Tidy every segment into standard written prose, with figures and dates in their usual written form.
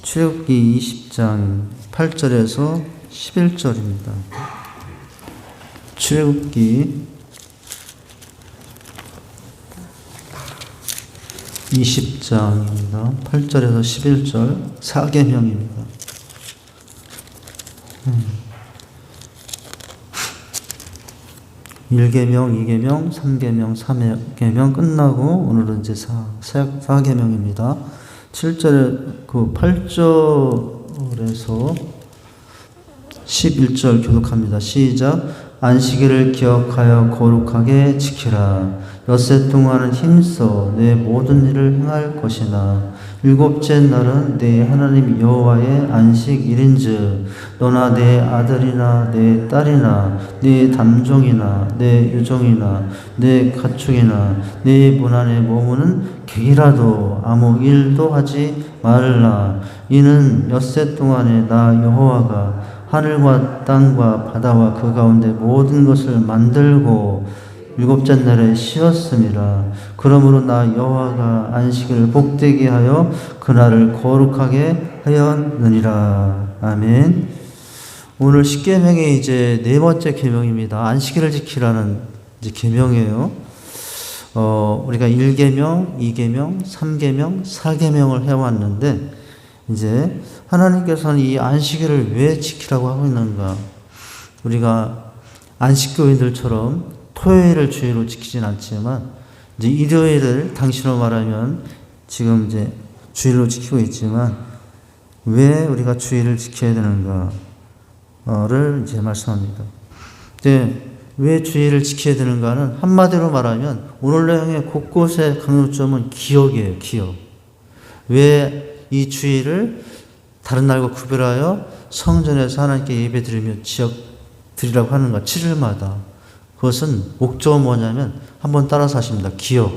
출애굽기 20장 8절에서 11절입니다. 출애굽기 20장입니다. 8절에서 11절 4계명입니다. 1계명, 2계명, 3계명, 3계명 끝나고 오늘은 이제 4계명입니다. 7절에 8절에서 11절 교독합니다. 시작. 안식일을 기억하여 거룩하게 지키라. 엿새 동안은 힘써 내 모든 일을 행할 것이나 일곱째 날은 내 하나님 여호와의 안식일인즉 너나 내 아들이나 내 딸이나 내 담종이나 내 유종이나 내 가축이나 내 문 안에 머무는 객이라도 아무 일도 하지 말라. 이는 엿새 동안에 나 여호와가 하늘과 땅과 바다와 그 가운데 모든 것을 만들고 일곱째 날에 쉬었음이라. 그러므로 나 여호와가 안식일을 복되게 하여 그날을 거룩하게 하였느니라. 아멘. 오늘 10계명의 이제 네 번째 계명입니다. 안식일을 지키라는 이제 계명이에요. 우리가 1계명, 2계명, 3계명, 4계명을 해왔는데 이제 하나님께서는 이 안식일을 왜 지키라고 하고 있는가? 우리가 안식교인들처럼 토요일을 주일로 지키진 않지만 이제 일요일을 당신으로 말하면 지금 이제 주일로 지키고 있지만 왜 우리가 주일을 지켜야 되는가를 이제 말씀합니다. 이제 왜 주일을 지켜야 되는가는 한마디로 말하면 오늘 내용의 곳곳의 강조점은 기억이에요. 기억. 왜 이 주일을 다른 날과 구별하여 성전에서 하나님께 예배드리며 지역 드리라고 하는가? 7일마다. 그것은 목적은 뭐냐면 한번 따라서 하십니다. 기업.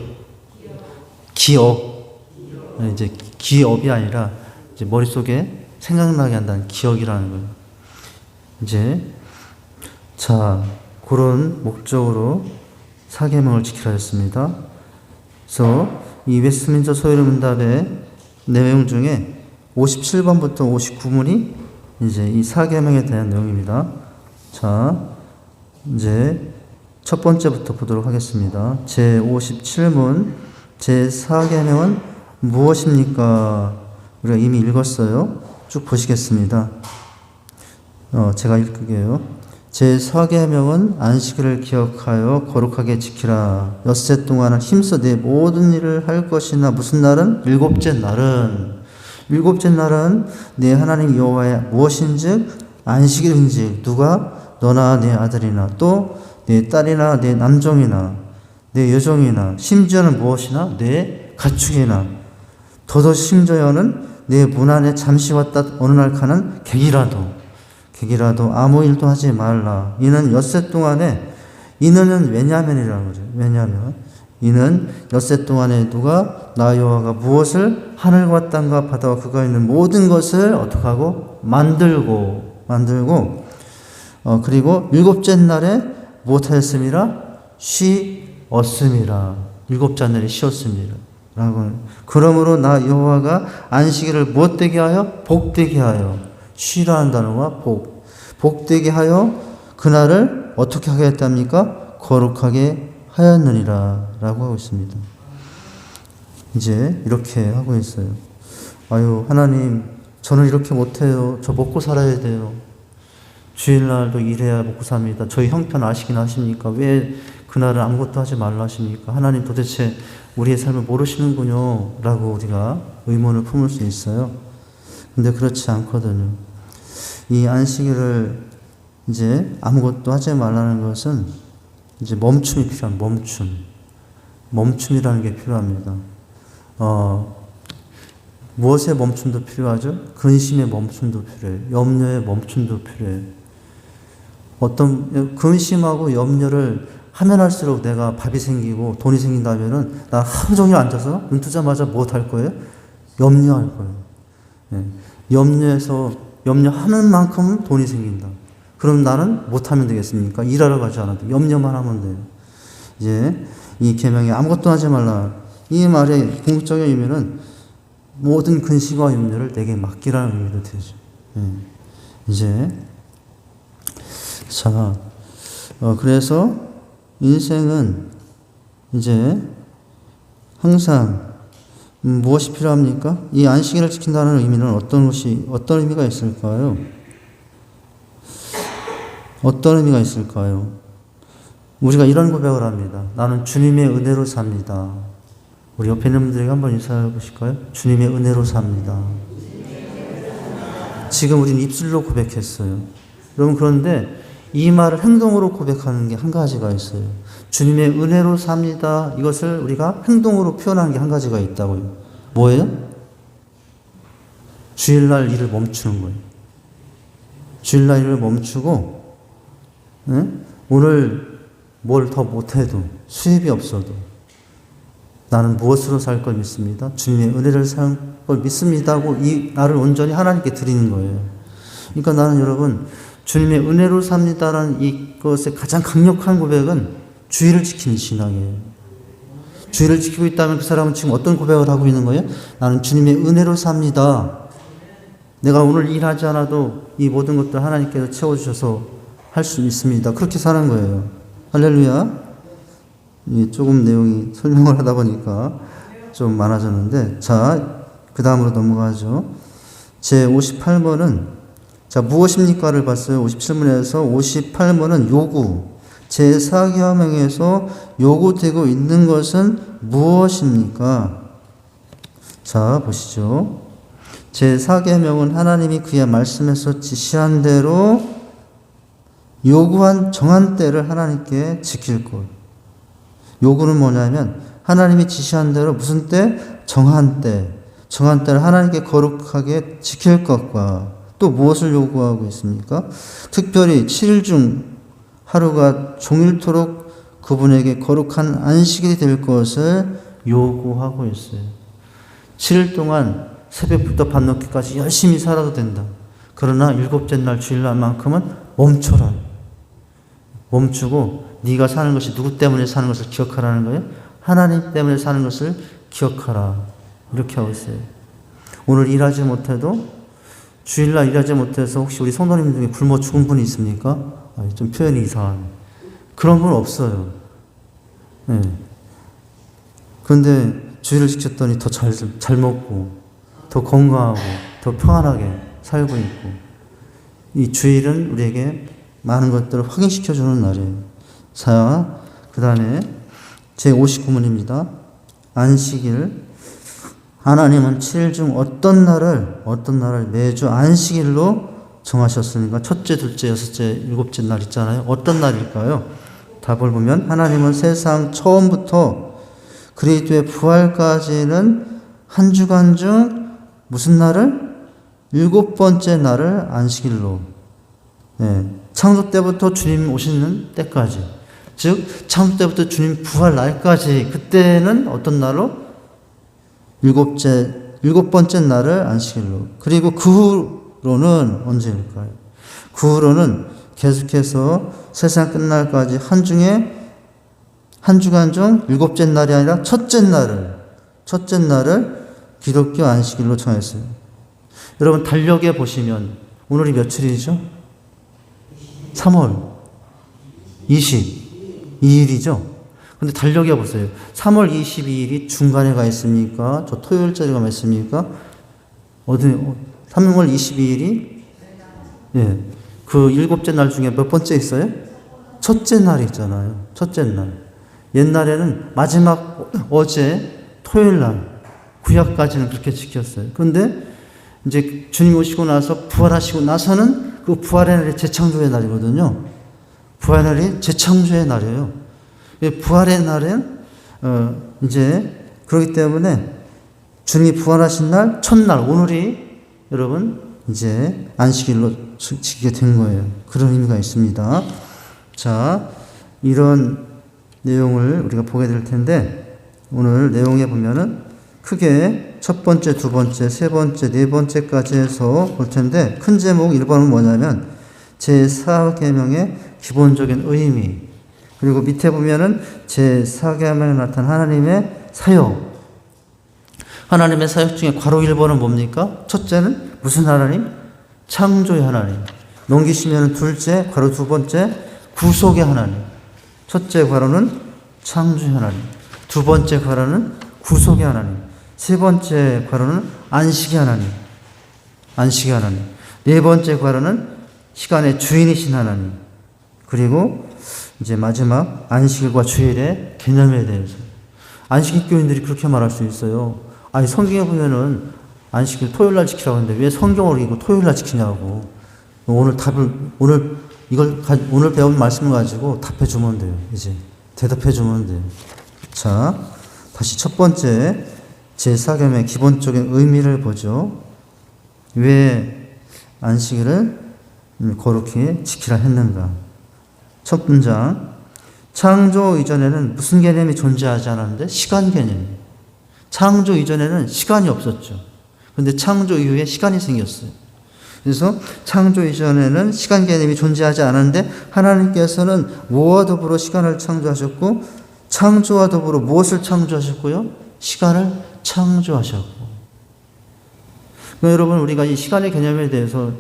이제 기업이 아니라 이제 머릿속에 생각나게 한다는 기억이라는 거예요. 이제 자 그런 목적으로 4계명을 지키라 했습니다. 그래서 이 웨스트민스터 소요리 문답의 내용 중에 57번부터 59문이 이제 이 4계명에 대한 내용입니다. 자, 이제 첫 번째부터 보도록 하겠습니다. 제 57문, 제 4계명은 무엇입니까? 우리가 이미 읽었어요. 쭉 보시겠습니다. 제가 읽을게요. 제 4계명은 안식일을 기억하여 거룩하게 지키라. 엿새 동안은 힘써 내 모든 일을 할 것이나 무슨 날은? 일곱째 날은 내 하나님 여호와의 무엇인즉 안식일인즉 누가? 너나 내 아들이나 또 내 딸이나 내 남종이나 내 여종이나 심지어는 무엇이나? 내 가축이나 더더 심지어는 내 문 안에 잠시 왔다 어느 날 가는 객이라도 아무 일도 하지 말라. 이는 엿새 동안에 이는 왜냐면이라는 거죠. 왜냐면 이는 엿새 동안에 누가? 나 여호와가 무엇을? 하늘과 땅과 바다와 그가 있는 모든 것을 어떻게 하고? 만들고 그리고 일곱째 날에 무엇하였음이라? 쉬었음이라. 일곱째 날에 쉬었음이라. 그러므로 나 여호와가 안식일을 무엇되게 하여? 복되게 하여. 쉬라는 단어가 복되게 하여 그날을 어떻게 하겠답니까? 거룩하게 하였느니라 라고 하고 있습니다. 이제 이렇게 하고 있어요. 아유 하나님 저는 이렇게 못해요. 저 먹고 살아야 돼요. 주일날도 일해야 먹고 삽니다. 저희 형편 아시긴 하십니까? 왜 그날은 아무것도 하지 말라 하십니까? 하나님 도대체 우리의 삶을 모르시는군요 라고 우리가 의문을 품을 수 있어요. 근데 그렇지 않거든요. 이 안식일을 이제 아무것도 하지 말라는 것은 이제 멈춤이 필요한 멈춤이라는 게 필요합니다. 무엇의 멈춤도 필요하죠? 근심의 멈춤도 필요해요. 염려의 멈춤도 필요해요. 어떤 근심하고 염려를 하면 할수록 내가 밥이 생기고 돈이 생긴다면은 나 하루 종일 앉아서 눈 뜨자마자 뭐 할 거예요? 염려할 거예요. 네. 염려하는 만큼 돈이 생긴다. 그럼 나는 못하면 되겠습니까? 일하러 가지 않아도 염려만 하면 돼요. 이제 이 계명에 아무것도 하지 말라. 이 말의 궁극적인 의미는 모든 근심과 염려를 내게 맡기라는 의미도 되죠. 이제 자, 그래서 인생은 이제 항상 무엇이 필요합니까? 이 안식일을 지킨다는 의미는 어떤 의미가 있을까요? 어떤 의미가 있을까요? 우리가 이런 고백을 합니다. 나는 주님의 은혜로 삽니다. 우리 옆에 있는 분들에게 한번 인사해 보실까요? 주님의 은혜로 삽니다. 지금 우리는 입술로 고백했어요. 여러분, 그런데 이 말을 행동으로 고백하는 게 한 가지가 있어요. 주님의 은혜로 삽니다. 이것을 우리가 행동으로 표현하는 게 한 가지가 있다고요. 뭐예요? 주일날 일을 멈추는 거예요. 주일날 일을 멈추고, 오늘 뭘 더 못해도, 수입이 없어도, 나는 무엇으로 살 걸 믿습니다. 주님의 은혜를 살 걸 믿습니다 하고 이 나를 온전히 하나님께 드리는 거예요. 그러니까 나는 여러분, 주님의 은혜로 삽니다라는 이것의 가장 강력한 고백은 주의를 지키는 신앙이에요. 주의를 지키고 있다면 그 사람은 지금 어떤 고백을 하고 있는 거예요? 나는 주님의 은혜로 삽니다. 내가 오늘 일하지 않아도 이 모든 것들 하나님께서 채워주셔서 할 수 있습니다. 그렇게 사는 거예요. 할렐루야. 조금 내용이 설명을 하다 보니까 좀 많아졌는데, 자, 그 다음으로 넘어가죠. 제 58번은, 자, 무엇입니까를 봤어요. 57문에서 58번은 요구. 제 4계명에서 요구되고 있는 것은 무엇입니까? 자, 보시죠. 제 4계명은 하나님이 그의 말씀에서 지시한 대로 요구한 정한 때를 하나님께 지킬 것. 요구는 뭐냐면 하나님이 지시한 대로 무슨 때? 정한 때. 정한 때를 하나님께 거룩하게 지킬 것과 또 무엇을 요구하고 있습니까? 특별히 7일 중 하루가 종일토록 그분에게 거룩한 안식일이 될 것을 요구하고 있어요. 7일 동안 새벽부터 밤늦게까지 열심히 살아도 된다. 그러나 일곱째 날 주일날만큼은 멈춰라. 멈추고 네가 사는 것이 누구 때문에 사는 것을 기억하라는 거예요? 하나님 때문에 사는 것을 기억하라. 이렇게 하고 있어요. 오늘 일하지 못해도, 주일날 일하지 못해서 혹시 우리 성도님 중에 굶어 죽은 분이 있습니까? 좀 표현이 이상하네. 그런 분 없어요. 네. 그런데 주일을 지켰더니 더 잘 먹고, 더 건강하고, 더 평안하게 살고 있고, 이 주일은 우리에게 많은 것들을 확인시켜주는 날이에요. 자, 그 다음에 제 59문입니다. 안식일. 하나님은 7일 중 어떤 날을 매주 안식일로 정하셨으니까 첫째, 둘째, 여섯째, 일곱째 날 있잖아요. 어떤 날일까요? 답을 보면 하나님은 세상 처음부터 그리스도의 부활까지는 한 주간 중 무슨 날을? 7번째 날을 안식일로. 네. 창조 때부터 주님 오시는 때까지. 즉, 창조 때부터 주님 부활 날까지. 그때는 어떤 날로? 7번째 날을 안식일로. 그리고 그 후로는 언제일까요? 그 후로는 계속해서 세상 끝날까지 한 주간 중 7째 날이 아니라 첫째 날을 기독교 안식일로 정했어요. 여러분, 달력에 보시면 오늘이 며칠이죠? 3월 22일이죠? 근데 달력에 보세요. 3월 22일이 중간에 가 있습니까? 저 토요일 자리가 몇 있습니까? 3월 22일이, 예, 그 7째 날 중에 몇 번째 있어요? 첫째 날이 있잖아요. 첫째 날. 옛날에는 마지막 어제 토요일 날, 구약까지는 그렇게 지켰어요. 그런데 이제 주님 오시고 나서 부활하시고 나서는 그 부활의 날이 재창조의 날이거든요. 부활의 날이 재창조의 날이에요. 부활의 날은 이제 그렇기 때문에 주님이 부활하신 날 첫날, 오늘이 여러분 이제 안식일로 지키게 된 거예요. 그런 의미가 있습니다. 자, 이런 내용을 우리가 보게 될 텐데, 오늘 내용에 보면은 크게 첫 번째, 두 번째, 세 번째, 네 번째까지 해서 볼 텐데, 큰 제목 1번은 뭐냐면 제4계명의 기본적인 의미, 그리고 밑에 보면은 제4계명에 나타난 하나님의 사역, 하나님의 사역 중에 괄호 1번은 뭡니까? 첫째는 무슨 하나님? 창조의 하나님. 넘기시면 둘째, 괄호 두 번째, 구속의 하나님. 첫째 괄호는 창조의 하나님. 두 번째 괄호는 구속의 하나님. 세 번째 괄호는 안식의 하나님. 안식의 하나님. 네 번째 괄호는 시간의 주인이신 하나님. 그리고 이제 마지막 안식일과 주일의 개념에 대해서. 안식일 교인들이 그렇게 말할 수 있어요. 아니, 성경에 보면은 안식일 토요일 날 지키라고 하는데 왜 성경을 읽고 토요일 날 지키냐고. 오늘 오늘 배운 말씀을 가지고 답해 주면 돼요. 이제 대답해 주면 돼요. 자, 다시 첫 번째 제4계명의 기본적인 의미를 보죠. 왜 안식일을 거룩히 지키라 했는가? 첫 문장, 창조 이전에는 무슨 개념이 존재하지 않았는데? 시간 개념. 창조 이전에는 시간이 없었죠. 근데 창조 이후에 시간이 생겼어요. 그래서 창조 이전에는 시간 개념이 존재하지 않았는데 하나님께서는 뭐와 더불어 시간을 창조하셨고 창조와 더불어 무엇을 창조하셨고요? 시간을 창조하셨고. 여러분, 우리가 이 시간의 개념에 대해서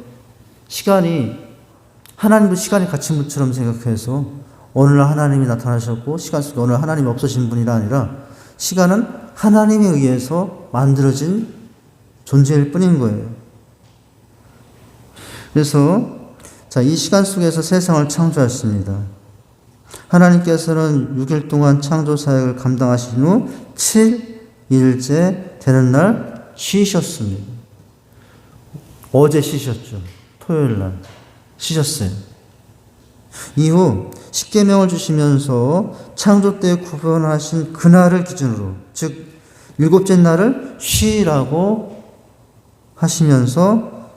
하나님도 시간이 갇힌 분처럼 생각해서 오늘날 하나님이 나타나셨고 시간 속에 오늘 하나님이 없어진 분이 아니라 시간은 하나님에 의해서 만들어진 존재일 뿐인 거예요. 그래서 이 시간 속에서 세상을 창조하셨습니다. 하나님께서는 6일 동안 창조 사역을 감당하신 후 7일째 되는 날 쉬셨습니다. 어제 쉬셨죠. 토요일 날 쉬셨어요. 이후 십계명을 주시면서 창조 때 구분하신 그날을 기준으로, 즉 일곱째 날을 쉬라고 하시면서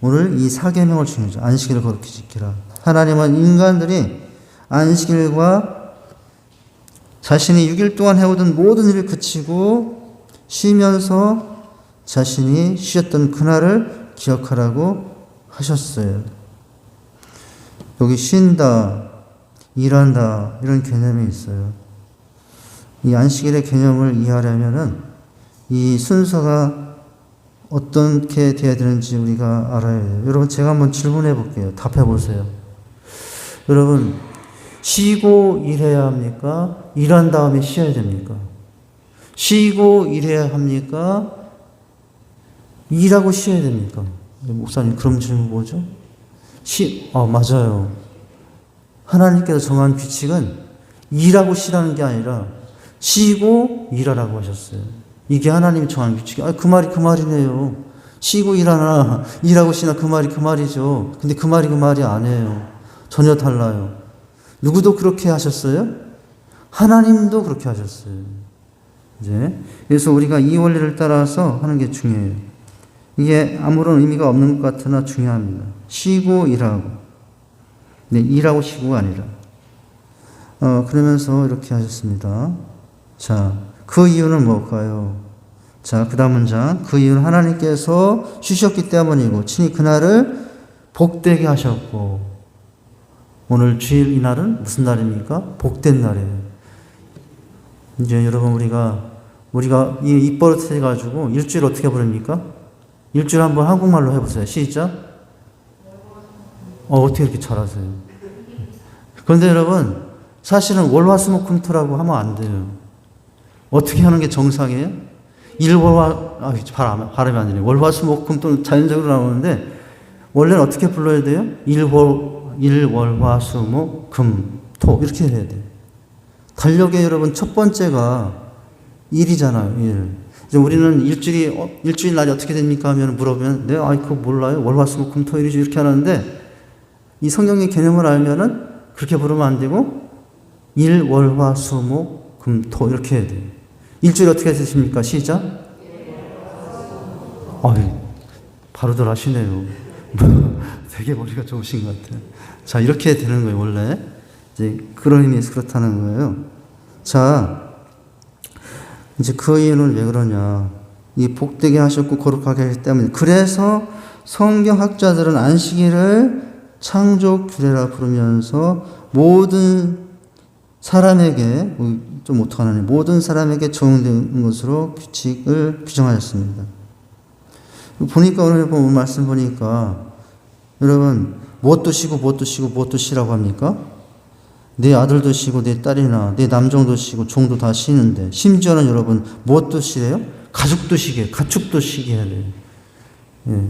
오늘 이 4계명을 주신 거죠. 안식일을 거룩히 지키라. 하나님은 인간들이 안식일과 자신이 6일 동안 해오던 모든 일을 그치고 쉬면서 자신이 쉬었던 그날을 기억하라고 하셨어요. 여기 쉰다, 일한다 이런 개념이 있어요. 이 안식일의 개념을 이해하려면은 이 순서가 어떻게 돼야 되는지 우리가 알아야 해요. 여러분, 제가 한번 질문해 볼게요. 답해 보세요. 여러분, 쉬고 일해야 합니까? 일한 다음에 쉬어야 됩니까? 쉬고 일해야 합니까? 일하고 쉬어야 됩니까? 목사님, 그럼 질문 뭐죠? 맞아요. 하나님께서 정한 규칙은 일하고 쉬라는 게 아니라 쉬고 일하라고 하셨어요. 이게 하나님이 정한 규칙이에요. 그 말이 그 말이네요. 쉬고 일하나 일하고 쉬나 그 말이 그 말이죠. 근데 그 말이 그 말이 아니에요. 전혀 달라요. 누구도 그렇게 하셨어요? 하나님도 그렇게 하셨어요. 이제 그래서 우리가 이 원리를 따라서 하는 게 중요해요. 이게 아무런 의미가 없는 것 같으나 중요합니다. 쉬고 일하고. 네, 일하고 쉬고가 아니라. 그러면서 이렇게 하셨습니다. 자, 그 이유는 뭘까요? 자, 그 다음 문장. 그 이유는 하나님께서 쉬셨기 때문이고, 친히 그날을 복되게 하셨고, 오늘 주일 이날은 무슨 날입니까? 복된 날이에요. 이제 여러분, 우리가 이 입버릇 해가지고 일주일 어떻게 부릅니까? 일주일 한번 한국말로 해보세요. 시작. 어떻게 이렇게 잘하세요? 그런데 여러분, 사실은 월화수목금토라고 하면 안 돼요. 어떻게 하는 게 정상이에요? 발음이 안 되네요. 월화수목금토는 자연적으로 나오는데, 원래는 어떻게 불러야 돼요? 일월화수목금토 이렇게 해야 돼요. 달력에 여러분 첫 번째가 일이잖아요. 일. 이제 우리는 일주일 날이 어떻게 됩니까? 하면 물어보면, 네, 그거 몰라요. 월화수목금토일이죠. 이렇게 하는데, 이 성경의 개념을 알면은 그렇게 부르면 안 되고, 일월화수목금토 이렇게 해야 돼요. 일주일 어떻게 되십니까? 시작. 바로들 하시네요. 되게 머리가 좋으신 것 같아요. 자, 이렇게 되는 거예요, 원래. 이제 그런 의미에서 그렇다는 거예요. 자, 이제 그 이유는 왜 그러냐. 이 복되게 하셨고 거룩하게 하기 때문에. 그래서 성경학자들은 안식일을 창조 규례라 부르면서 모든 사람에게, 좀 못하는 모든 사람에게 적용되는 것으로 규칙을 규정하였습니다. 보니까 오늘 말씀 보니까 여러분 무엇도 쉬고 무엇도 쉬고 무엇도 쉬라고 합니까? 내 아들도 쉬고 내 딸이나 내 남종도 쉬고 종도 다 쉬는데 심지어는 여러분 무엇도 쉬래요? 가죽도 쉬게, 가축도 쉬게 해야 돼요. 예.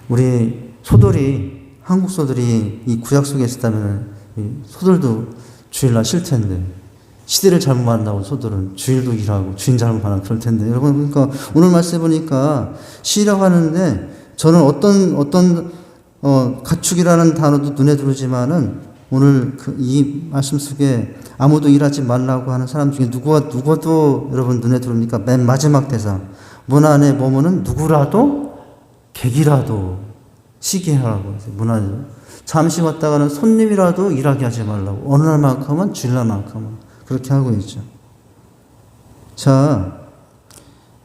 우리 소들이, 한국 소들이 이 구약 속에 있었다면 소들도 주일날 쉴 텐데, 시대를 잘못 만나고 소들은 주일도 일하고 주인 잘못 만나고 그럴 텐데, 여러분, 그러니까 오늘 말씀 보니까 쉬라고 하는데 저는 어떤 가축이라는 단어도 눈에 들어오지만은 오늘 이 말씀 속에 아무도 일하지 말라고 하는 사람 중에 누구도 여러분 눈에 들어옵니까? 맨 마지막 대사. 문 안에 머무는 누구라도 객이라도 쉬게 하라고. 문 안에 잠시 왔다가는 손님이라도 일하게 하지 말라고. 어느 날만큼은 주일날만큼은 그렇게 하고 있죠. 자,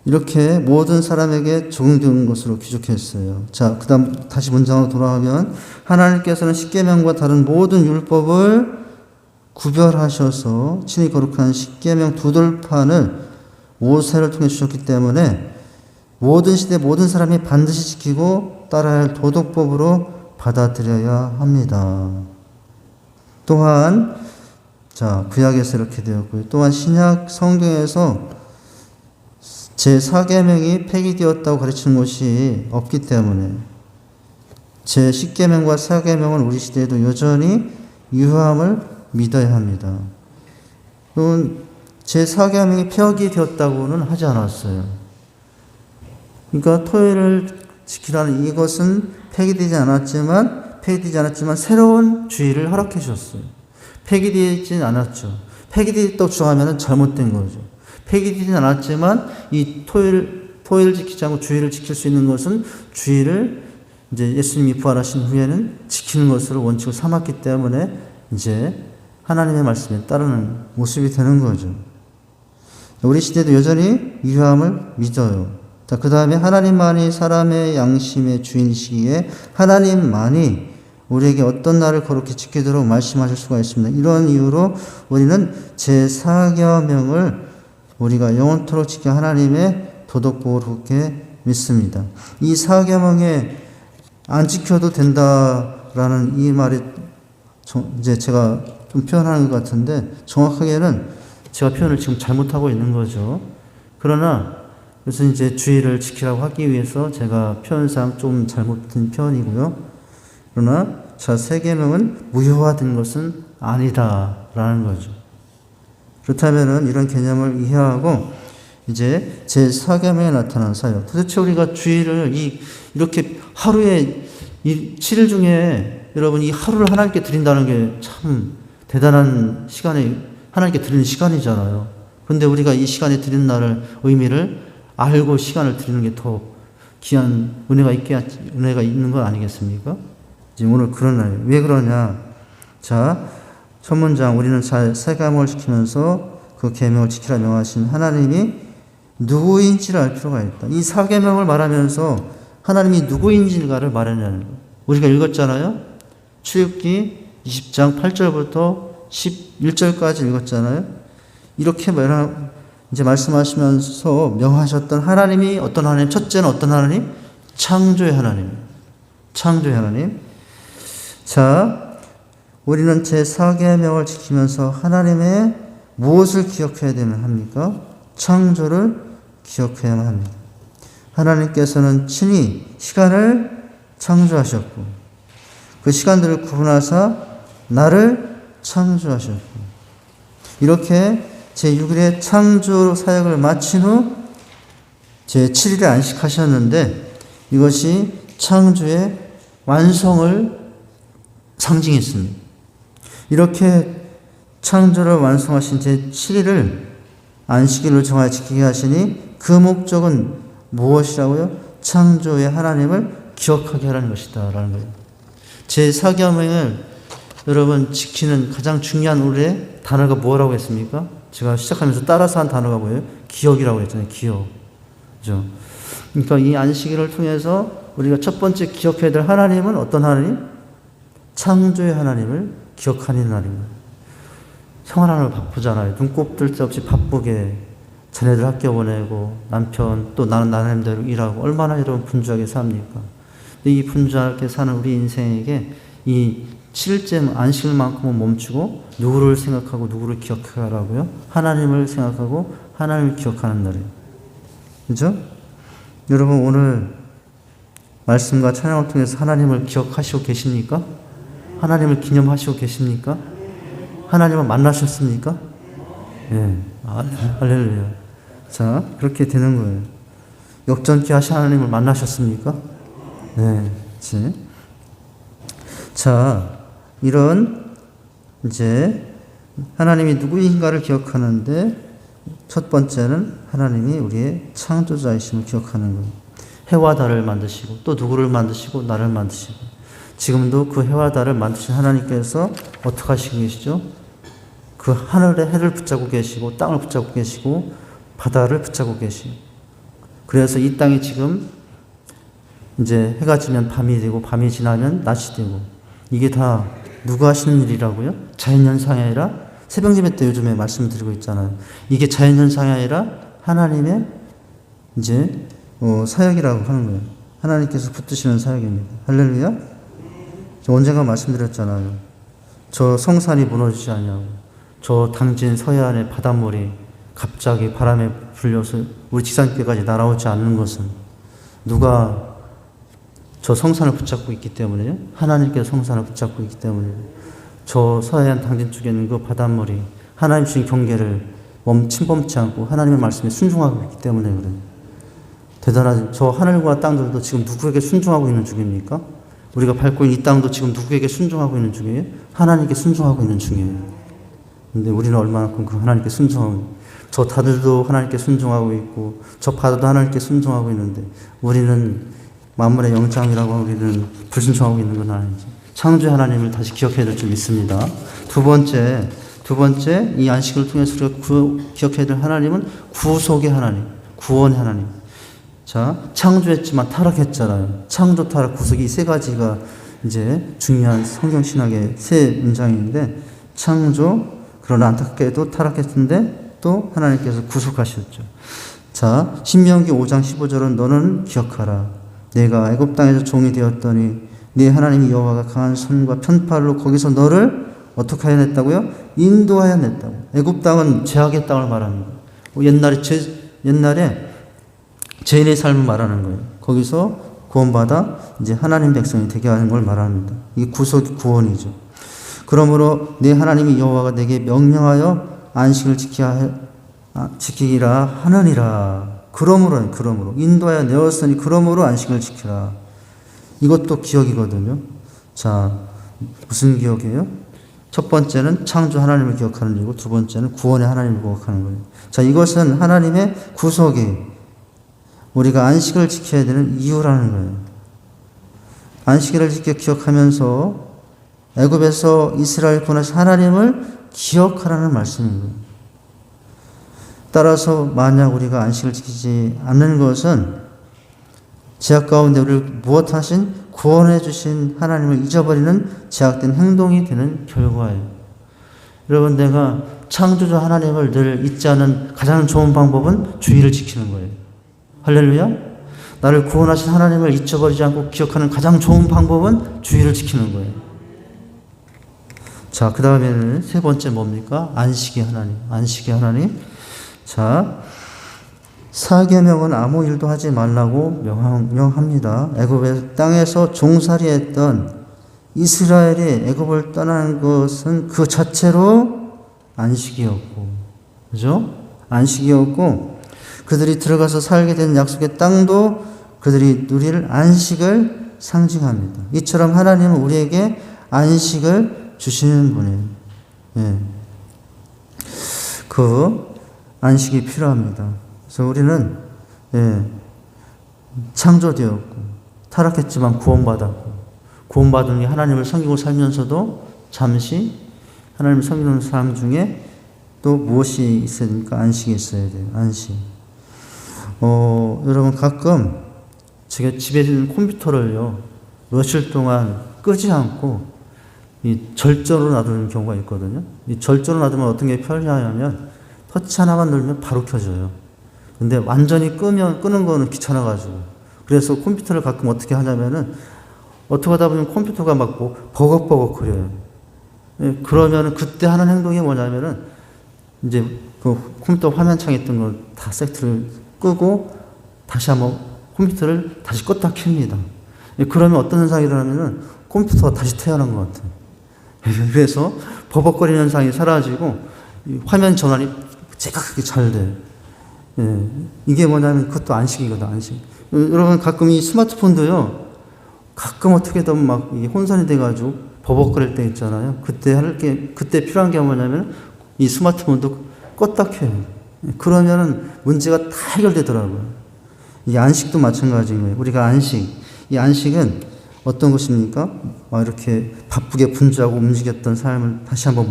이렇게 모든 사람에게 적용되는 것으로 규정했어요. 자, 그 다음 다시 문장으로 돌아가면 하나님께서는 십계명과 다른 모든 율법을 구별하셔서 친히 거룩한 십계명 두 돌판을 모세를 통해 주셨기 때문에 모든 시대 모든 사람이 반드시 지키고 따라야 할 도덕법으로 받아들여야 합니다. 또한 자, 구약에서 이렇게 되었고요. 또한 신약 성경에서 제4계명이 폐기되었다고 가르치는 것이 없기 때문에 제10계명과 4계명은 우리 시대에도 여전히 유효함을 믿어야 합니다. 그건 제4계명이 폐기되었다고는 하지 않았어요. 그러니까 토요일을 지키라는 이것은 폐기되지 않았지만 새로운 주의를 허락해 주셨어요. 폐기되진 않았죠. 폐기되었다고 주장하면 잘못된 거죠. 폐기되진 않았지만 이 토요일 지키지 않고 주일을 지킬 수 있는 것은 주일을 이제 예수님이 부활하신 후에는 지키는 것으로 원칙을 삼았기 때문에 이제 하나님의 말씀에 따르는 모습이 되는 거죠. 우리 시대도 여전히 유효함을 믿어요. 자, 그 다음에 하나님만이 사람의 양심의 주인이시기에 하나님만이 우리에게 어떤 날을 거룩히 지키도록 말씀하실 수가 있습니다. 이런 이유로 우리는 제4계명을 우리가 영원토록 지켜 하나님의 도덕법으로 그렇게 믿습니다. 이 4계명에 안 지켜도 된다라는 이 말이 이제 제가 좀 표현하는 것 같은데 정확하게는 제가 표현을 지금 잘못하고 있는 거죠. 그러나 그래서 이제 주의를 지키라고 하기 위해서 제가 표현상 좀 잘못된 표현이고요. 그러나 제4계명은 무효화된 것은 아니다라는 거죠. 그렇다면은 이런 개념을 이해하고 이제 제4계명에 나타난 사역. 도대체 우리가 주일을 이렇게 하루에 이 7일 중에 여러분 이 하루를 하나님께 드린다는 게 참 대단한 시간에 하나님께 드리는 시간이잖아요. 근데 우리가 이 시간에 드리는 날을 의미를 알고 시간을 드리는 게 더 귀한 은혜가 있는 건 아니겠습니까? 지금 오늘 그런 날이에요. 왜 그러냐? 자, 첫 문장 우리는 제4계명을 지키면서 그 계명을 지키라 명하신 하나님이 누구인지를 알 필요가 있다. 이 4계명을 말하면서 하나님이 누구인지를 말하냐는 거예요. 우리가 읽었잖아요. 출애굽기 20장 8절부터 11절까지 읽었잖아요. 이렇게 이제 말씀하시면서 명하셨던 하나님이 어떤 하나님? 첫째는 어떤 하나님? 창조의 하나님. 창조의 하나님. 자, 우리는 제4계명을 지키면서 하나님의 무엇을 기억해야 되는 합니까? 창조를 기억해야만 합니다. 하나님께서는 친히 시간을 창조하셨고 그 시간들을 구분하사 나를 창조하셨고 이렇게 제6일에 창조 사역을 마친 후 제7일에 안식하셨는데 이것이 창조의 완성을 상징했습니다. 이렇게 창조를 완성하신 제7일을 안식일로 정하여 지키게 하시니 그 목적은 무엇이라고요? 창조의 하나님을 기억하게 하라는 것이다 라는 거예요. 제4계명을 여러분 지키는 가장 중요한 우리의 단어가 뭐라고 했습니까? 제가 시작하면서 따라서 한 단어가 뭐예요? 기억이라고 했잖아요. 기억. 그죠? 그러니까 이 안식일을 통해서 우리가 첫 번째 기억해야 될 하나님은 어떤 하나님? 창조의 하나님을 기억하는 하나님. 생활하느라 바쁘잖아요. 눈곱 뜰 새 없이 바쁘게 자녀들 학교 보내고 남편 또 나는 나름대로 일하고 얼마나 여러분 분주하게 삽니까? 근데 이 분주하게 사는 우리 인생에게 이 7째 안식일만큼은 멈추고 누구를 생각하고 누구를 기억하라고요? 하나님을 생각하고 하나님을 기억하는 날이에요. 그죠? 여러분 오늘 말씀과 찬양을 통해서 하나님을 기억하시고 계십니까? 하나님을 기념하시고 계십니까? 하나님을 만나셨습니까? 예. 할렐루야. 자, 그렇게 되는 거예요. 역전케 하신 하나님을 만나셨습니까? 네. 그치? 자, 이런 이제 하나님이 누구인가를 기억하는데 첫 번째는 하나님이 우리의 창조자이심을 기억하는 거예요. 해와 달을 만드시고 또 누구를 만드시고 나를 만드시고 지금도 그 해와 달을 만드신 하나님께서 어떻게 하시고 계시죠? 그 하늘에 해를 붙잡고 계시고 땅을 붙잡고 계시고 바다를 붙잡고 계시고 그래서 이 땅이 지금 이제 해가 지면 밤이 되고 밤이 지나면 낮이 되고 이게 다 누가 하시는 일이라고요? 자연현상이 아니라 새벽예배 때 요즘에 말씀드리고 있잖아요. 이게 자연현상이 아니라 하나님의 이제 사역이라고 하는 거예요. 하나님께서 붙드시는 사역입니다. 할렐루야. 저 언젠가 말씀드렸잖아요. 저 성산이 무너지지 않냐고. 저 당진 서해안의 바닷물이 갑자기 바람에 불려서 우리 지상교회까지 날아오지 않는 것은 누가 저 성산을 붙잡고 있기 때문에요. 하나님께서 성산을 붙잡고 있기 때문에요. 저 서해안 당진 쪽에 있는 그 바닷물이 하나님 주신 경계를 침범치 않고 하나님의 말씀에 순종하고 있기 때문에 그래요. 대단하죠. 저 하늘과 땅들도 지금 누구에게 순종하고 있는 중입니까? 우리가 밟고 있는 이 땅도 지금 누구에게 순종하고 있는 중이에요? 하나님께 순종하고 있는 중이에요. 근데 우리는 얼마만큼 그 하나님께 순종하고 저 다들도 하나님께 순종하고 있고 저 바다도 하나님께 순종하고 있는데 우리는 만물의 영장이라고 우리는 불순종하고 있는 건 아니지. 창조의 하나님을 다시 기억해야 될 줄 믿습니다. 두 번째 이 안식을 통해서 우리가 기억해야 될 하나님은 구속의 하나님, 구원의 하나님. 자, 창조했지만 타락했잖아요. 창조, 타락, 구속이 이 세 가지가 이제 중요한 성경 신학의 세 문장인데 창조, 그러나 안타깝게도 타락했는데 또 하나님께서 구속하셨죠. 자, 신명기 5장 15절은 너는 기억하라. 내가 애굽 땅에서 종이 되었더니 네 하나님 여호와가 강한 손과 편팔로 거기서 너를 어떻게 하여 냈다고요? 인도하여 냈다고. 애굽 땅은 죄악의 땅을 말합니다. 옛날에 죄인의 삶을 말하는 거예요. 거기서 구원받아 이제 하나님 백성이 되게 하는 걸 말합니다. 이게 구속이 구원이죠. 그러므로 네 하나님이 여호와가 내게 명령하여 안식을 지키기라 하느니라. 그러므로 인도하여 내었으니 그러므로 안식을 지키라. 이것도 기억이거든요. 자, 무슨 기억이에요? 첫 번째는 창조 하나님을 기억하는 일이고 두 번째는 구원의 하나님을 기억하는 거예요. 자, 이것은 하나님의 구속이 우리가 안식을 지켜야 되는 이유라는 거예요. 안식일을 지켜 기억하면서 애굽에서 이스라엘 구원하신 하나님을 기억하라는 말씀인 거예요. 따라서 만약 우리가 안식을 지키지 않는 것은 죄악 가운데 우리를 무엇 하신 구원해 주신 하나님을 잊어버리는 죄악된 행동이 되는 결과예요. 여러분, 내가 창조주 하나님을 늘 잊지 않는 가장 좋은 방법은 주의를 지키는 거예요. 할렐루야. 나를 구원하신 하나님을 잊어버리지 않고 기억하는 가장 좋은 방법은 주의를 지키는 거예요. 자, 그 다음에는 세 번째 뭡니까? 안식의 하나님. 자, 사계명은 아무 일도 하지 말라고 명합니다. 애굽의 땅에서 종살이했던 이스라엘이 애굽을 떠나는 것은 그 자체로 안식이었고, 그죠? 안식이었고, 그들이 들어가서 살게 된 약속의 땅도 그들이 누릴 안식을 상징합니다. 이처럼 하나님은 우리에게 안식을 주시는 분이에요. 예. 그 안식이 필요합니다. 그래서 우리는 창조되었고 타락했지만 구원받았고 구원받은 게 하나님을 섬기고 살면서도 잠시 하나님을 섬기는 사람 중에 또 무엇이 있어야 됩니까? 안식이 있어야 돼요. 안식. 여러분 가끔 제가 집에 있는 컴퓨터를요 며칠 동안 끄지 않고 이 절전으로 놔두는 경우가 있거든요. 이 절전으로 놔두면 어떤 게 편리하냐면 터치 하나만 누르면 바로 켜져요. 근데 완전히 끄는 거는 귀찮아가지고. 그래서 컴퓨터를 가끔 어떻게 하냐면은 어떻게 하다 보면 컴퓨터가 막 버벅버벅 거려요. 예, 그러면은 그때 하는 행동이 뭐냐면은 이제 그 컴퓨터 화면창에 있던 걸 다 세트를 끄고 다시 한번 컴퓨터를 다시 껐다 켭니다. 예, 그러면 어떤 현상이 일어나면은 컴퓨터가 다시 태어난 것 같아요. 그래서 버벅거리는 현상이 사라지고 화면 전환이 째깍하게 잘 돼요. 예, 이게 뭐냐면 그것도 안식이거든, 안식. 여러분 가끔 이 스마트폰도요, 가끔 어떻게든 막 혼선이 돼가지고 버벅거릴 때 있잖아요. 그때 필요한 게 뭐냐면 이 스마트폰도 껐다 켜요. 그러면은 문제가 다 해결되더라고요. 이 안식도 마찬가지인 거예요. 우리가 이 안식은 어떤 것입니까? 막 이렇게 바쁘게 분주하고 움직였던 삶을 다시 한번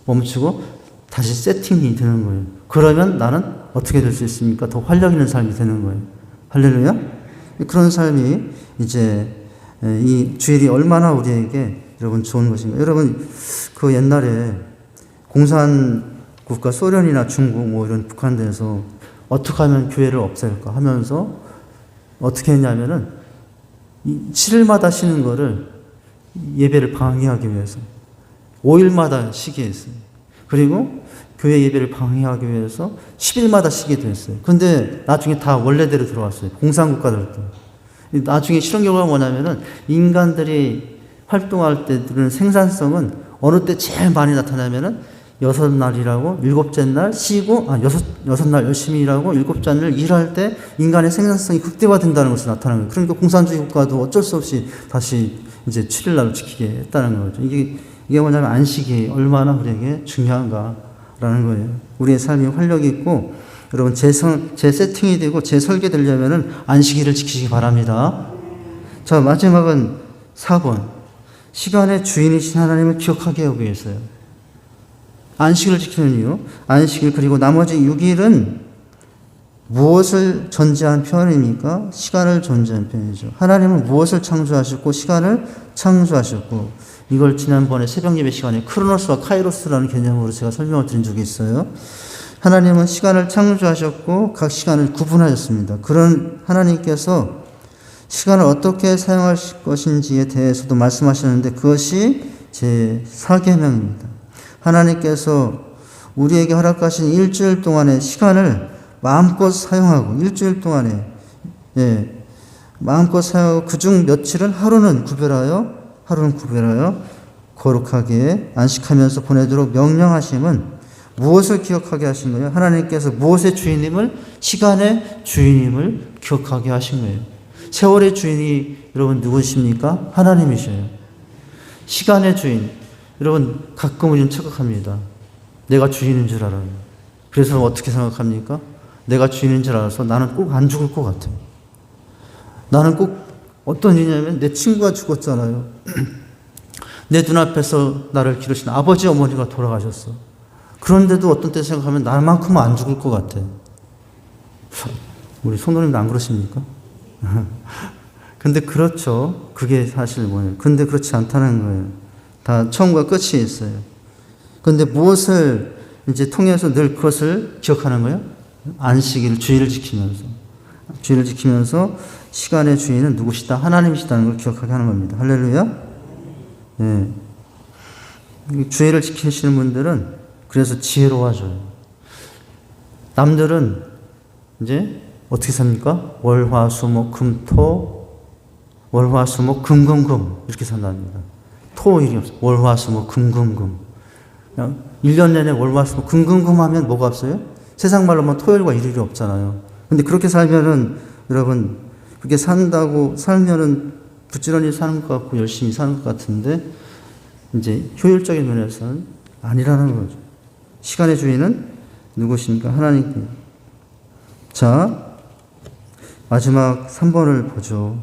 멈추고 다시 세팅이 되는 거예요. 그러면 나는 어떻게 될 수 있습니까? 더 활력 있는 삶이 되는 거예요. 할렐루야? 그런 삶이 이제 이 주일이 얼마나 우리에게 여러분 좋은 것인가. 여러분 그 옛날에 공산국가 소련이나 중국 뭐 이런 북한에서 어떻게 하면 교회를 없앨까 하면서 어떻게 했냐면은 7일마다 쉬는 거를 예배를 방해하기 위해서 5일마다 쉬게 했어요. 그리고 교회 예배를 방해하기 위해서 10일마다 쉬게 됐어요. 근데 나중에 다 원래대로 들어왔어요. 공산국가들도. 나중에 실험 결과가 뭐냐면은 인간들이 활동할 때들은 생산성은 어느 때 제일 많이 나타나면은 6날이라고 7째 날 쉬고, 6날 열심히 일하고 7째 날 일할 때 인간의 생산성이 극대화된다는 것이 나타나는 거예요. 그러니까 공산주의 국가도 어쩔 수 없이 다시 이제 7일날을 지키게 했다는 거죠. 이게 뭐냐면 안식이 얼마나 우리에게 중요한가라는 거예요. 우리의 삶이 활력이 있고, 여러분 재세팅이 되고 재설계되려면은 안식일을 지키시기 바랍니다. 자, 마지막은 4번. 시간의 주인이신 하나님을 기억하게 하기 위해서요. 안식일을 지키는 이유. 안식일 그리고 나머지 6일은 무엇을 전제한 편입니까? 시간을 전제한 편이죠. 하나님은 무엇을 창조하셨고 시간을 창조하셨고, 이걸 지난번에 새벽 예배 시간에 크로노스와 카이로스라는 개념으로 제가 설명을 드린 적이 있어요. 하나님은 시간을 창조하셨고 각 시간을 구분하셨습니다. 그런 하나님께서 시간을 어떻게 사용할 것인지에 대해서도 말씀하셨는데 그것이 제 4계명입니다. 하나님께서 우리에게 허락하신 일주일 동안의 시간을 마음껏 사용하고, 일주일 동안에 마음껏 사용하고 그중 며칠은 하루는 구별하여 거룩하게 안식하면서 보내도록 명령하심은 무엇을 기억하게 하신 거예요? 하나님께서 무엇의 주인임을, 시간의 주인임을 기억하게 하신 거예요. 세월의 주인이 여러분 누구십니까? 하나님이셔요. 시간의 주인, 여러분 가끔 우리는 착각합니다. 내가 주인인 줄 알아요. 그래서 어떻게 생각합니까? 내가 주인인 줄 알아서 나는 꼭 안 죽을 것 같아요. 나는 꼭 어떤 일이냐면 내 친구가 죽었잖아요. 내 눈앞에서 나를 기르신 아버지 어머니가 돌아가셨어. 그런데도 어떤 때 생각하면 나만큼은 안 죽을 것 같아. 우리 성도님도 안 그러십니까? 근데 그렇죠. 그게 사실 뭐예요? 근데 그렇지 않다는 거예요. 다 처음과 끝이 있어요. 근데 무엇을 이제 통해서 늘 그것을 기억하는 거예요? 안식일, 주일을 지키면서 시간의 주인은 누구시다? 하나님이시다는 걸 기억하게 하는 겁니다. 할렐루야. 네. 주일을 지키시는 분들은 그래서 지혜로워져요. 남들은 이제 어떻게 삽니까? 월화수목금금 이렇게 산답니다. 토일이 없어요. 월화수목금금금. 그냥 1년 내내 월화수목금금금 하면 뭐가 없어요? 세상 말로 뭐 토요일과 일요일이 없잖아요. 근데 그렇게 살면은 여러분 그렇게 살면은 부지런히 사는 것 같고 열심히 사는 것 같은데 이제 효율적인 면에서는 아니라는 거죠. 시간의 주인은 누구십니까? 하나님께. 자, 마지막 3번을 보죠.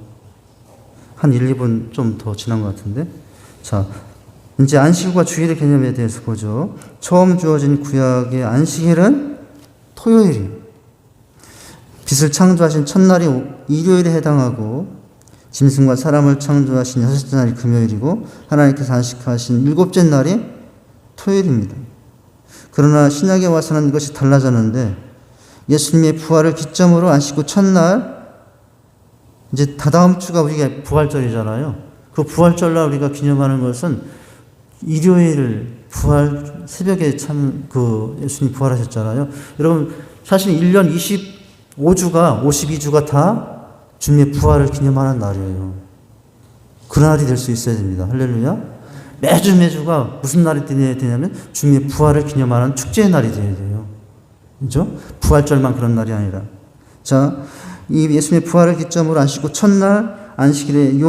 한 1, 2분 좀 더 지난 것 같은데. 자, 이제 안식일과 주일의 개념에 대해서 보죠. 처음 주어진 구약의 안식일은 토요일이에요. 빛을 창조하신 첫날이 일요일에 해당하고 짐승과 사람을 창조하신 6째 날이 금요일이고 하나님께서 안식하신 7째 날이 토요일입니다. 그러나 신약에 와서는 이것이 달라졌는데 예수님의 부활을 기점으로 안식 후 첫날, 이제 다다음 주가 우리가 부활절이잖아요. 그 부활절날 우리가 기념하는 것은 일요일 부활 새벽에 예수님 부활하셨잖아요. 여러분 사실 1년 25주가 52주가 다 주님의 부활을 기념하는 날이에요. 그날이 될 수 있어야 됩니다. 할렐루야. 매주가 무슨 날이 되냐면 주님의 부활을 기념하는 축제의 날이 되어야 돼요. 그죠? 부활절만 그런 날이 아니라. 자, 이 예수님의 부활을 기점으로 안식 후 첫날 안식일의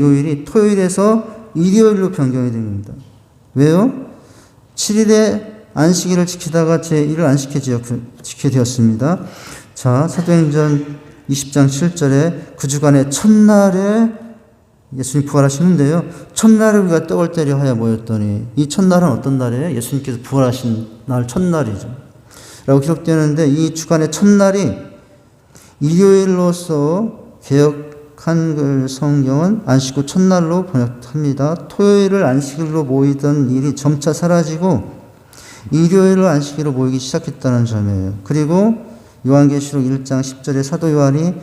요일이 토요일에서 일요일로 변경이 됩니다. 왜요? 7일에 안식일을 지키다가 제1을 안식일 지키게 되었습니다. 자, 사도행전 20장 7절에 그 주간의 첫날에 예수님 부활하시는데요. 첫날에 우리가 떡을 떼려 하여 모였더니, 이 첫날은 어떤 날이에요? 예수님께서 부활하신 날 첫날이죠. 라고 기록되는데, 이 주간의 첫날이 일요일로서 개역 한글 성경은 안식 후 첫날로 번역합니다. 토요일을 안식일로 모이던 일이 점차 사라지고 일요일을 안식일로 모이기 시작했다는 점이에요. 그리고 요한계시록 1장 10절에 사도 요한이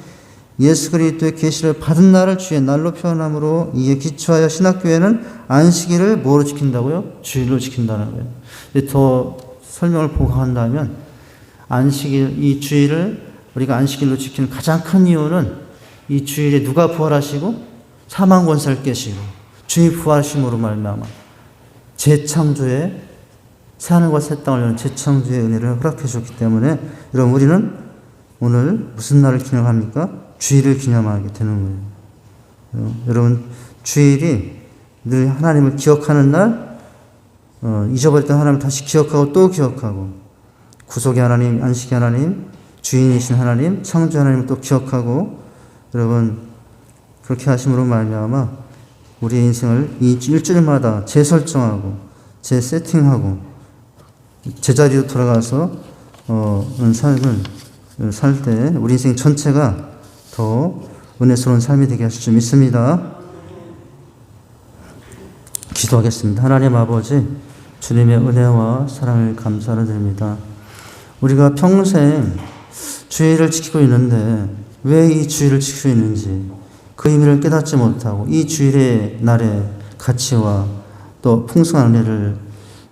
예수 그리스도의 계시를 받은 날을 주의 날로 표현하므로 이에 기초하여 신학교회는 안식일을 뭐로 지킨다고요? 주일로 지킨다는 거예요. 더 설명을 보강한다면 안식일, 이 주일을 우리가 안식일로 지키는 가장 큰 이유는 이 주일에 누가 부활하시고 사망 권세를 깨시고 주의 부활하심으로 말미암아 재창조의 새하늘과 새 땅을 여는 재창조의 은혜를 허락해 줬기 때문에 여러분 우리는 오늘 무슨 날을 기념합니까? 주일을 기념하게 되는 거예요. 여러분 주일이 늘 하나님을 기억하는 날, 잊어버렸던 하나님을 다시 기억하고 또 기억하고 구속의 하나님, 안식의 하나님, 주인이신 하나님, 창조 하나님을 또 기억하고 여러분 그렇게 하심으로 말미암아 우리의 인생을 이 일주일마다 재설정하고 재세팅하고 제자리로 돌아가서 삶을 살 때 우리 인생 전체가 더 은혜스러운 삶이 되게 하실 줄 믿습니다. 기도하겠습니다. 하나님 아버지, 주님의 은혜와 사랑을 감사를 드립니다. 우리가 평생 주일을 지키고 있는데 왜 이 주일을 지키고 있는지 그 의미를 깨닫지 못하고 이 주일의 날의 가치와 또 풍성한 은혜를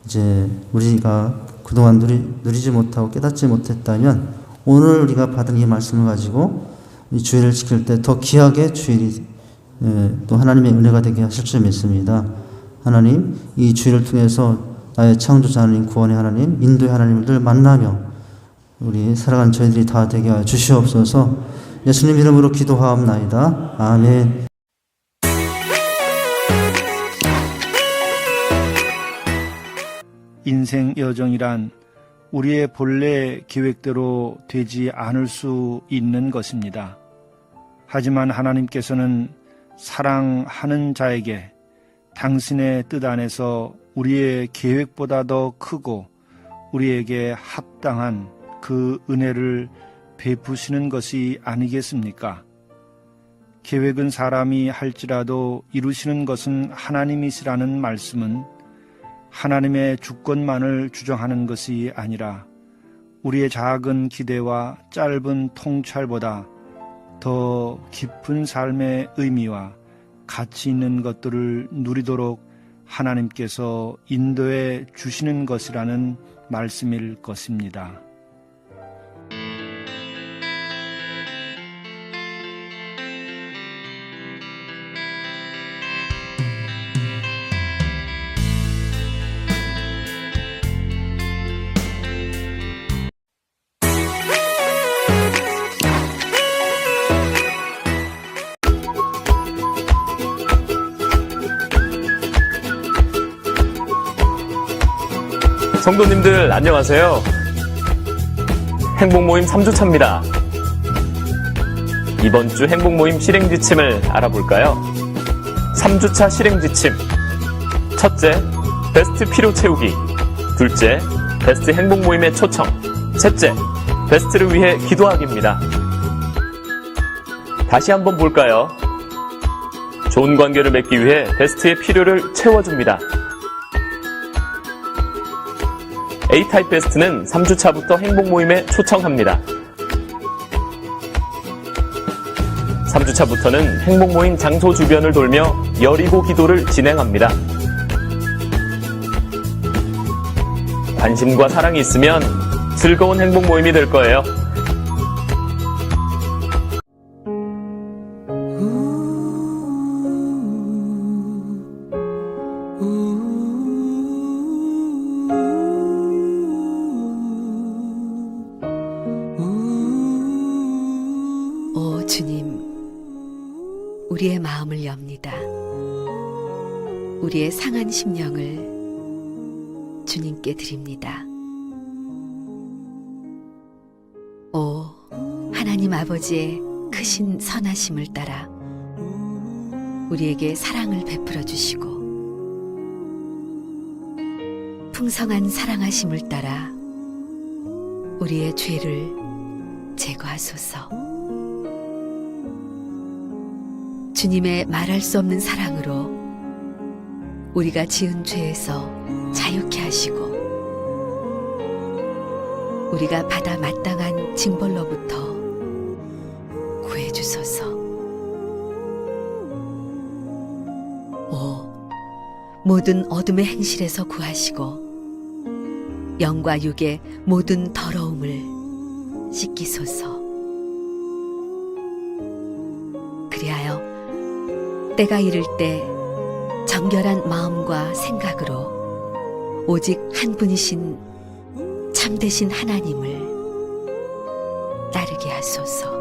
이제 우리가 그동안 누리지 못하고 깨닫지 못했다면 오늘 우리가 받은 이 말씀을 가지고 이 주일을 지킬 때 더 귀하게 주일이 또 하나님의 은혜가 되게 하실 줄 믿습니다. 하나님, 이 주일을 통해서 나의 창조자 하나님, 구원의 하나님, 인도의 하나님을 늘 만나며 우리 살아가는 저희들이 다 되게 하여 주시옵소서. 예수님 이름으로 기도하옵나이다. 아멘. 인생 여정이란 우리의 본래 계획대로 되지 않을 수 있는 것입니다. 하지만 하나님께서는 사랑하는 자에게 당신의 뜻 안에서 우리의 계획보다 더 크고 우리에게 합당한 그 은혜를 베푸시는 것이 아니겠습니까? 계획은 사람이 할지라도 이루시는 것은 하나님이시라는 말씀은 하나님의 주권만을 주장하는 것이 아니라 우리의 작은 기대와 짧은 통찰보다 더 깊은 삶의 의미와 가치 있는 것들을 누리도록 하나님께서 인도해 주시는 것이라는 말씀일 것입니다. 성도님들 안녕하세요. 행복모임 3주차입니다. 이번 주 행복모임 실행지침을 알아볼까요? 3주차 실행지침. 첫째, 베스트 필요 채우기. 둘째, 베스트 행복모임의 초청. 셋째, 베스트를 위해 기도하기입니다. 다시 한번 볼까요? 좋은 관계를 맺기 위해 베스트의 필요를 채워줍니다. A타입 베스트는 3주차부터 행복 모임에 초청합니다. 3주차부터는 행복 모임 장소 주변을 돌며 여리고 기도를 진행합니다. 관심과 사랑이 있으면 즐거운 행복 모임이 될 거예요. 오 주님, 우리의 마음을 엽니다. 우리의 상한 심령을 주님께 드립니다. 오 하나님 아버지의 크신 선하심을 따라 우리에게 사랑을 베풀어 주시고 풍성한 사랑하심을 따라 우리의 죄를 제거하소서. 주님의 말할 수 없는 사랑으로 우리가 지은 죄에서 자유케 하시고 우리가 받아 마땅한 징벌로부터 구해주소서. 오 모든 어둠의 행실에서 구하시고 영과 육의 모든 더러움을 씻기소서. 그리하여 때가 이를 때 정결한 마음과 생각으로 오직 한 분이신 참되신 하나님을 따르게 하소서.